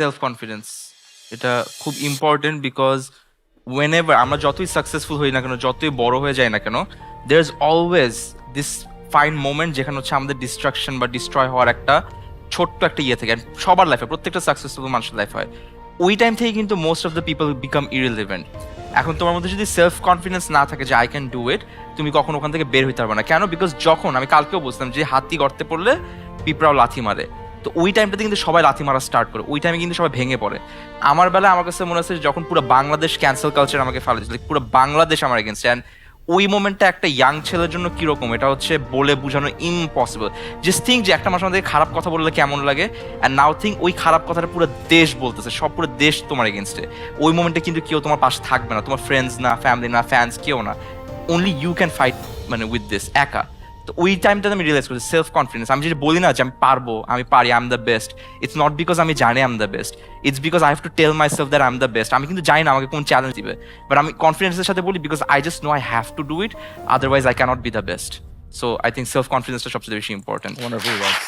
Self confidence এটা খুব important because ওয়েনেভার আমরা যতই সাকসেসফুল হই না কেন, যতই বড় হয়ে যায় না কেন, there is always this fine moment যেখানে হচ্ছে আমাদের ডিস্ট্রাকশন বা ডিস্ট্রয় হওয়ার একটা ছোট্ট একটা ইয়ে থেকে, and সবার লাইফে, প্রত্যেকটা সাকসেসফুল মানুষের লাইফ হয়। ওই টাইম থেকে কিন্তু most of the people become irrelevant. এখন তোমার মধ্যে যদি সেলফ কনফিডেন্স না থাকে যে আই ক্যান ডু ইট, তুমি কখন ওখান থেকে বের হইতে পারবে না। কেন? বিকজ যখন আমি কালকেও বলছিলাম যে হাতি গর্তে পড়লে পিঁপড়াও লাথি মারে, তো ওই টাইমটাতে কিন্তু সবাই লাথি মারা স্টার্ট করে, ওই টাইমে কিন্তু সবাই ভেঙে পড়ে। আমার বেলায় আমার কাছে মনে হচ্ছে যখন পুরো বাংলাদেশ ক্যান্সেল কালচার আমাকে ফেলে দিয়েছিল, পুরো বাংলাদেশ আমার এগেনস্ট, অ্যান্ড ওই মোমেন্টটা একটা ইয়াং ছেলের জন্য কিরকম এটা হচ্ছে বলে বোঝানো ইম্পসিবল। জাস্ট থিঙ্ক যে একটা মানুষ আমাদের খারাপ কথা বললে কেমন লাগে, অ্যান্ড নাও থিঙ্ক ওই খারাপ কথাটা পুরো দেশ বলতেছে, সব পুরো দেশ তোমার এগেনস্টে। ওই মোমেন্টে কিন্তু কেউ তোমার পাশে থাকবে না, তোমার ফ্রেন্ডস না, ফ্যামিলি না, ফ্যান্স, কেউ না। অনলি ইউ ক্যান ফাইট মানে উইথ দিস একা। তো ওই টাইমটাতে আমি রিয়েলাইজ করছি সেলফ কনফিডেন্স। আমি যেটা বলি না যে আমি পারবো, আমি পারি, I am the best, it's not because আমি জানি I am the best, it's because I have to tell myself that I am the best. আমি কিন্তু জানি না আমাকে কোন চ্যালেঞ্জ দিবে, বাট আমি কনফিডেন্সের সাথে বলি because I just know I have to do it, otherwise I can't be the best. So I think self কনফিডেন্সটা সবচেয়ে বেশি ইম্পর্টেন্ট। Wonderful words.